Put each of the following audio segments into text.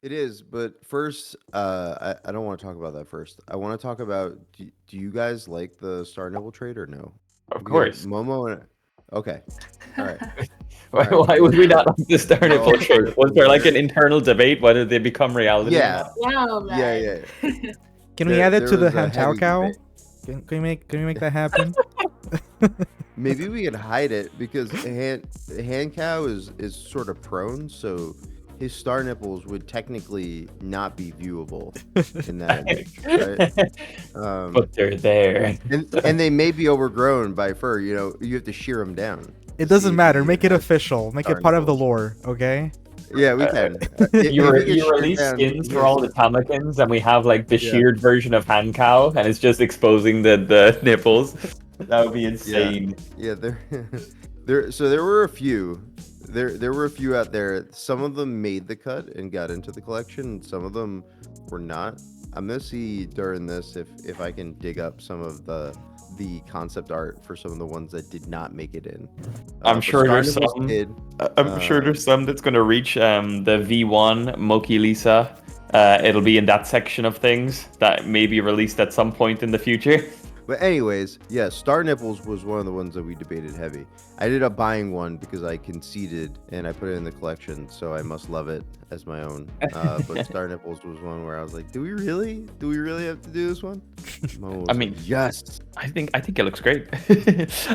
It is, but first, I don't want to talk about that first. I want to talk about do you guys like the Star Nipple trade or no? Of Because course. Momo and okay, all right, Why, all right. why would we not like the Star We Nipple all trait? Was there like an internal debate whether they become reality or yeah, not? Wow, yeah, man. yeah. Can we add it There to the was a Han Tao heavy cow? debate. Can we make that happen? Maybe we could hide it because hand cow is sort of prone, so his star nipples would technically not be viewable in that image, right? But they're there. And they may be overgrown by fur. You know, you have to shear them down. It to doesn't see if matter. he Make even it has official. Make star it part of the nipples. lore. Okay. Yeah, we can. You, If he gets you sheared release down, skins he for all has- the Tamikins, and we have like the Yeah. sheared version of Han Cow, and it's just exposing the nipples. That would be insane. Yeah, there were a few. There were a few out there. Some of them made the cut and got into the collection. Some of them were not. I'm gonna see during this if I can dig up some of the concept art for some of the ones that did not make it in. I'm But sure Star there's Nipples some. did. I'm sure there's some that's going to reach the V1 Moki Lisa. It'll be in that section of things that may be released at some point in the future. But anyways, yeah, Star Nipples was one of the ones that we debated heavy. I ended up buying one because I conceded and I put it in the collection, so I must love it as my own. But Star Nipples was one where I was like, do we really have to do this one? I mean, yes. I think it looks great.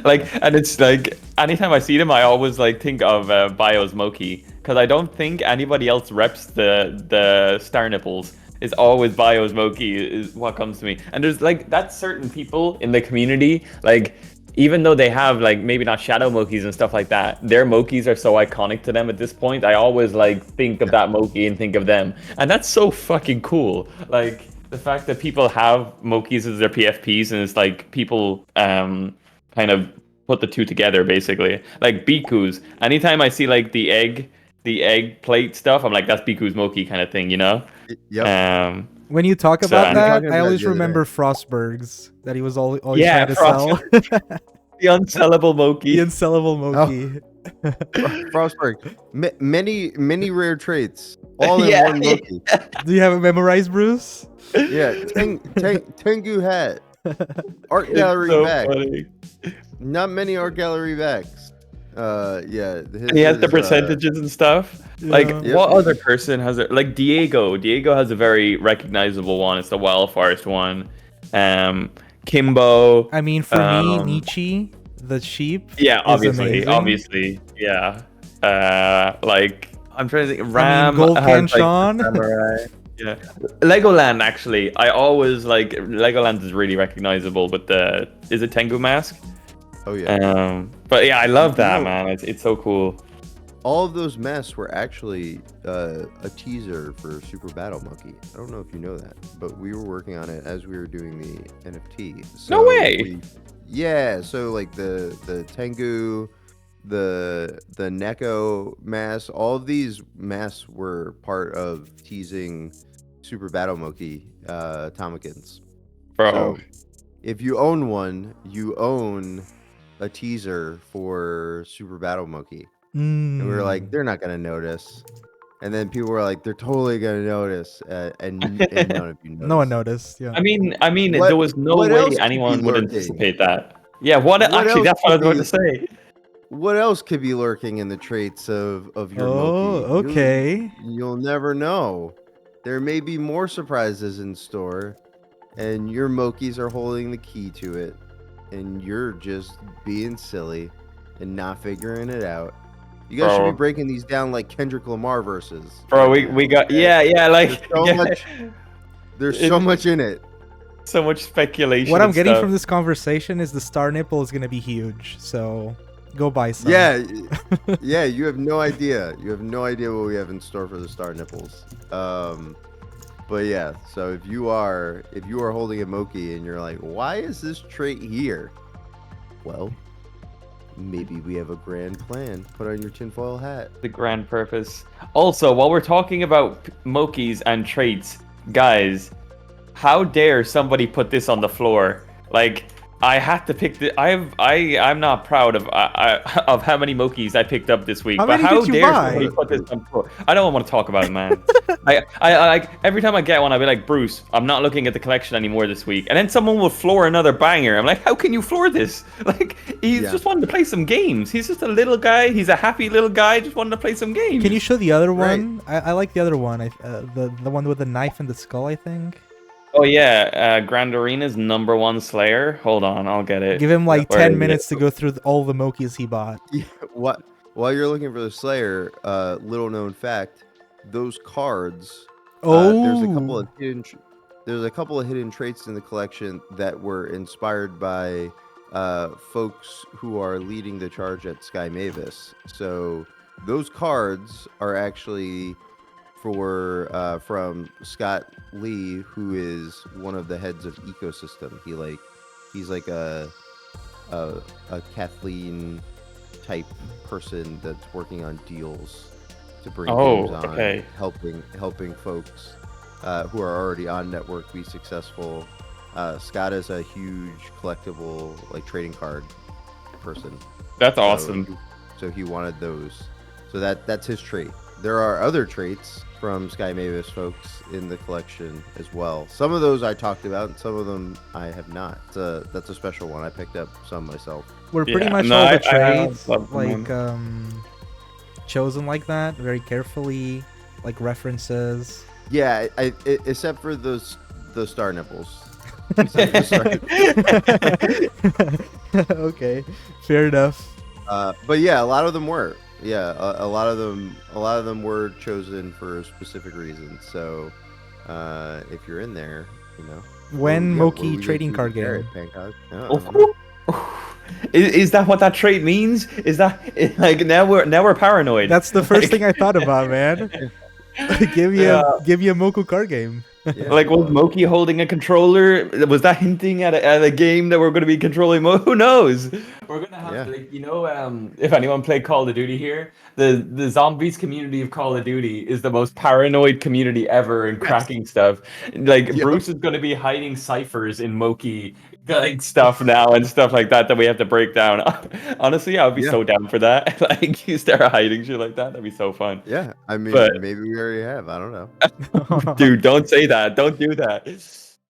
Like, and it's like anytime I see them, I always like think of Bio's Moki because I don't think anybody else reps the Star Nipples. It's always Bio's Moki is what comes to me. And there's like that's certain people in the community, like even though they have like maybe not shadow Mokis and stuff like that, their Mokis are so iconic to them at this point. I always like think of that Moki and think of them. And that's so fucking cool. Like the fact that people have Mokis as their PFPs and it's like people kind of put the two together basically. Like Biku's. Anytime I see like the egg plate stuff, I'm like that's Biku's Moki kind of thing, you know? Yep. When you talk So- about I'm that, talking I about always the other remember day. Frostberg's that he was always Yeah, trying to sell. The unsellable Moki. The unsellable Moki. Frostberg. Many rare traits. All in Yeah. one Moki. Do you have it memorized, Bruce? Yeah. Tengu hat. Art gallery so back. funny. Not many art gallery backs. Yeah. And he has the percentages and stuff. Like, Yeah. Yep. what other person has it? Like, Diego. Diego has a very recognizable one. It's the Wild Forest one. Kimbo. I mean, for me, Um, Nietzsche, the sheep. Yeah, is obviously. amazing. Yeah. Like, I'm trying to think. I Ram. mean, Gold has, Can like, Sean. Samurai. Yeah. Legoland, actually. I always like. Legoland is really recognizable, but the. Is it Tengu Mask? Oh yeah. But yeah, I love that, No. man. It's so cool. All of those masks were actually a teaser for Super Battle Monkey. I don't know if you know that, but we were working on it as we were doing the NFT. No way! Yeah, so like the Tengu, the Neko mask, all of these masks were part of teasing Super Battle Monkey Tamikins. Bro. So if you own one, you own a teaser for Super Battle Monkey. And we were Hmm. like, they're not gonna notice. And then people were like, they're totally gonna notice. And none of you noticed. No one noticed. Yeah. I mean, What- there was no what way else could anyone be would lurking? anticipate that. Yeah, what What actually, else that's what I was could about to say. What else could be lurking in the traits of your Oh, Moki? okay. You'll never know. There may be more surprises in store, and your Mokis are holding the key to it, and you're just being silly and not figuring it out. You guys should Bro. be breaking these down like Kendrick Lamar verses. Bro, right we now, got, okay? yeah, like, There's so yeah, much- There's so much in it. so much speculation. What I'm and getting stuff. from this conversation is the star nipple is gonna be huge. So go buy some. Yeah, yeah. You have no idea. You have no idea what we have in store for the Star Nipples. But yeah. So if you are holding a Moki and you're like, why is this trait here? Well, maybe we have a grand plan. Put on your tinfoil hat. The grand purpose. Also, while we're talking about Mokis and traits, guys, how dare somebody put this on the floor? Like, I had to pick the. I'm not proud of how many Mokis I picked up this week. How but many how did you dare buy? somebody put this on pro? I don't want to talk about it, man. I like every time I get one, I'll be like, Bruce, I'm not looking at the collection anymore this week. And then someone will floor another banger. I'm like, how can you floor this? Like, he's just wanting to play some games. He's just a little guy. He's a happy little guy, just wanting to play some games. Can you show the other one? I like the other one. The one with the knife and the skull, I think. Oh yeah, Grand Arena's #1 Slayer. Hold on, I'll get it. Give him like Where 10 is minutes it? to go through all the Mokis he bought. Yeah, while you're looking for the Slayer, little known fact, those cards. There's a couple of hidden traits in the collection that were inspired by folks who are leading the charge at Sky Mavis. So those cards are actually from Scott Lee, who is one of the heads of Ecosystem. He's like a Kathleen type person that's working on deals to bring games on, okay. helping folks who are already on network be successful. Scott is a huge collectible like trading card person. That's awesome. So he wanted those. So that's his trait. There are other traits from Sky Mavis folks in the collection as well. Some of those I talked about, and some of them I have not. That's a special one. I picked up some myself. We're pretty much all the trades like chosen like that, very carefully, like references. Yeah, except for the Star Nipples. Okay, fair enough. But yeah, a lot of them were. Yeah, a lot of them were chosen for specific reasons. So, if you're in there, you know. When Moki trading card game? Is that what that trait means? Is that like now we're paranoid? That's the first thing I thought about, man. give me a Moku card game. Yeah, like, was Moki holding a controller? Was that hinting at a game that we're going to be controlling? Who knows? We're going to have, like, you know, if anyone played Call of Duty here, the zombies community of Call of Duty is the most paranoid community ever in cracking stuff. Like, Bruce is going to be hiding ciphers in Moki like stuff now and stuff like that we have to break down. Honestly, I would be so down for that. Like, you start hiding shit like that. That'd be so fun. Yeah, I mean, But maybe we already have. I don't know. Dude, don't say that. Don't do that.